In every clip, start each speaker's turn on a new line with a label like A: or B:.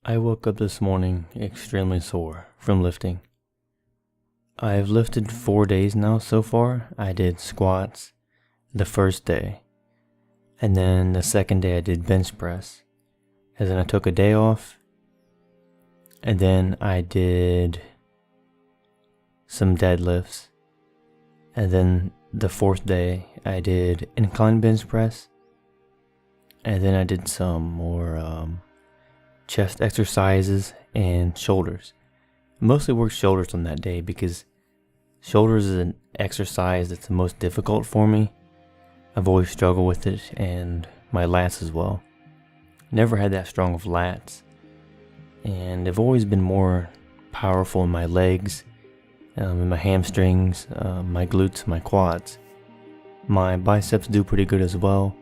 A: I woke up this morning extremely sore from lifting. I've lifted 4 days now so far. I did squats the first day, and then the second day I did bench press, and then I took a day off, and then I did some deadlifts, and then the fourth day I did incline bench press, and then I did some more chest exercises and shoulders. Mostly worked shoulders on that day because shoulders is an exercise that's the most difficult for me. I've always struggled with it, and my lats as well. Never had that strong of lats, and I've always been more powerful in my legs, in my hamstrings, my glutes, my quads. My biceps do pretty good as well.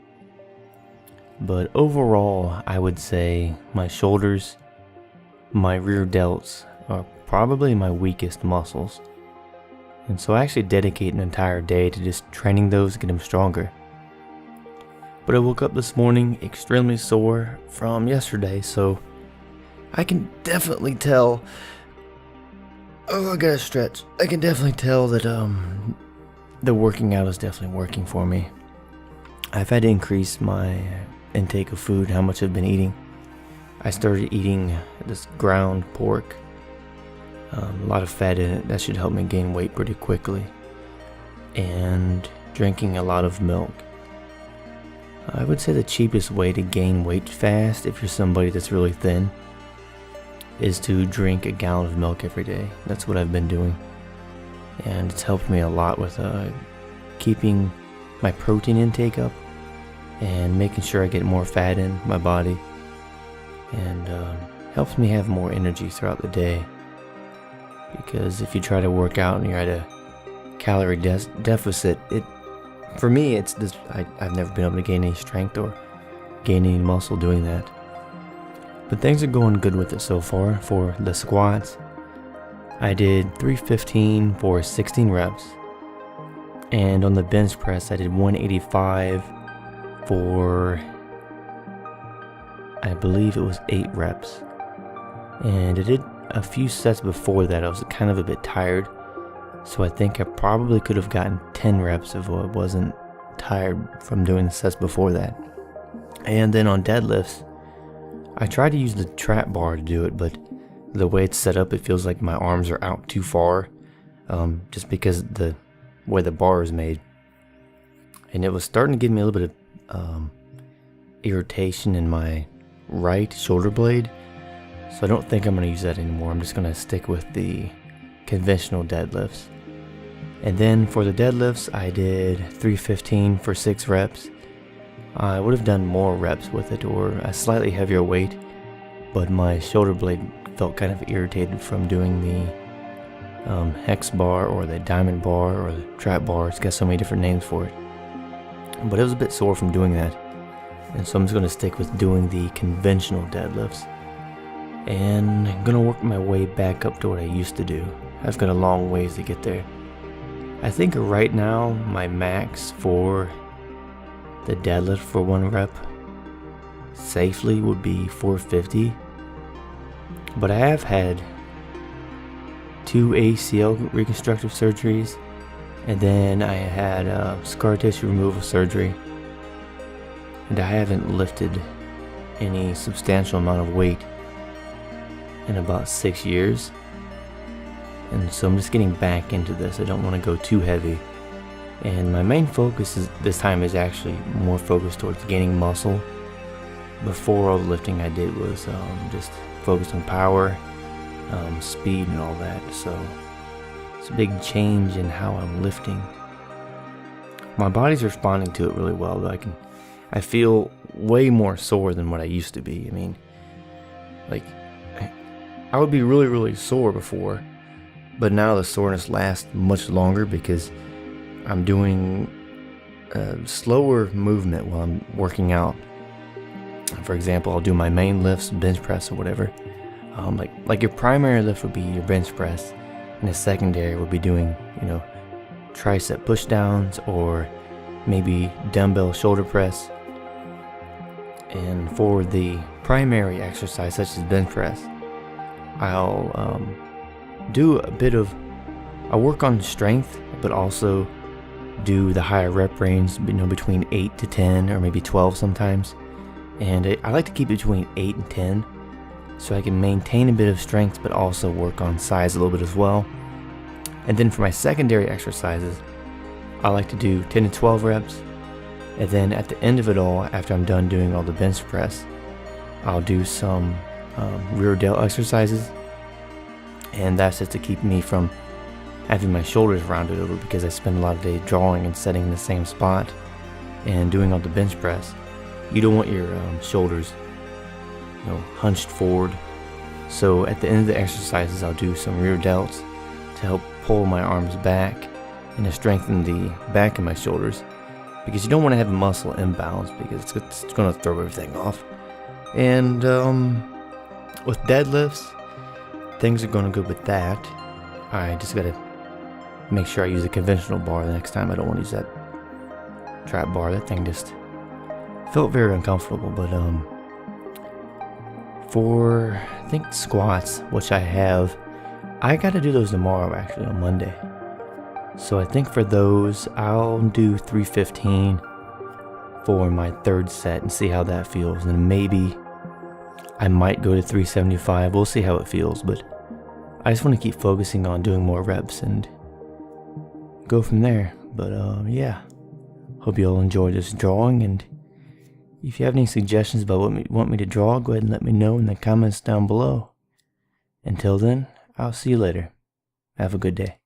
A: But overall, I would say my shoulders, my rear delts are probably my weakest muscles. And so I actually dedicate an entire day to just training those to get them stronger. But I woke up this morning extremely sore from yesterday, so I can definitely tell. Oh, I gotta stretch. I can definitely tell that the working out is definitely working for me. I've had to increase my intake of food, how much I've been eating. I started eating this ground pork, a lot of fat in it. That should help me gain weight pretty quickly, and drinking a lot of milk. I would say the cheapest way to gain weight fast, if you're somebody that's really thin, is to drink a gallon of milk every day. That's what I've been doing, and it's helped me a lot with keeping my protein intake up and making sure I get more fat in my body, and helps me have more energy throughout the day. Because if you try to work out and you're at a calorie deficit, for me it's this. I've never been able to gain any strength or gain any muscle doing that. But things are going good with it so far. For the squats, I did 315 for 16 reps, and on the bench press I did 185 for, I believe it was 8 reps. And I did a few sets before that. I was kind of a bit tired, so I think I probably could have gotten 10 reps if I wasn't tired from doing the sets before that. And then on deadlifts, I tried to use the trap bar to do it, but the way it's set up, it feels like my arms are out too far, just because the way the bar is made. And it was starting to give me a little bit of irritation in my right shoulder blade, so I don't think I'm going to use that anymore. I'm just going to stick with the conventional deadlifts. And then for the deadlifts, I did 315 for 6 reps. I would have done more reps with it, or a slightly heavier weight, but my shoulder blade felt kind of irritated from doing the hex bar or the diamond bar or the trap bar. It's got so many different names for it. But it was a bit sore from doing that, and so I'm just going to stick with doing the conventional deadlifts, and I'm going to work my way back up to what I used to do. I've got a long ways to get there. I think right now my max for the deadlift for 1 rep safely would be 450, but I have had 2 ACL reconstructive surgeries, and then I had scar tissue removal surgery, and I haven't lifted any substantial amount of weight in about 6 years. And so I'm just getting back into this. I don't want to go too heavy, and my main focus this time is actually more focused towards gaining muscle. Before, all the lifting I did was just focused on power, speed and all that. So it's a big change in how I'm lifting. My body's responding to it really well, though. I feel way more sore than what I used to be. I mean, like, I would be really, really sore before, but now the soreness lasts much longer because I'm doing slower movement while I'm working out. For example, I'll do my main lifts, bench press or whatever. Like your primary lift would be your bench press, and the secondary would be doing, tricep push downs or maybe dumbbell shoulder press. And for the primary exercise, such as bench press, I'll do a bit of, I work on strength, but also do the higher rep range, between 8 to 10 or maybe 12 sometimes. And I like to keep it between 8 and 10 so I can maintain a bit of strength, but also work on size a little bit as well. And then for my secondary exercises, I like to do 10 to 12 reps. And then at the end of it all, after I'm done doing all the bench press, I'll do some rear delt exercises. And that's just to keep me from having my shoulders rounded over, because I spend a lot of day drawing and setting in the same spot and doing all the bench press. You don't want your shoulders hunched forward. So at the end of the exercises, I'll do some rear delts to help pull my arms back and to strengthen the back of my shoulders, because you don't want to have a muscle imbalance, because it's going to throw everything off. And with deadlifts, things are going to go with that. I just got to make sure I use a conventional bar the next time. I don't want to use that trap bar. That thing just felt very uncomfortable. But for, I think, squats, which I got to do those tomorrow, actually, on Monday. So I think for those, I'll do 315 for my third set and see how that feels. And maybe I might go to 375. We'll see how it feels, but I just want to keep focusing on doing more reps and go from there. But yeah, hope you all enjoyed this drawing, and if you have any suggestions about what you want me to draw, go ahead and let me know in the comments down below. Until then, I'll see you later. Have a good day.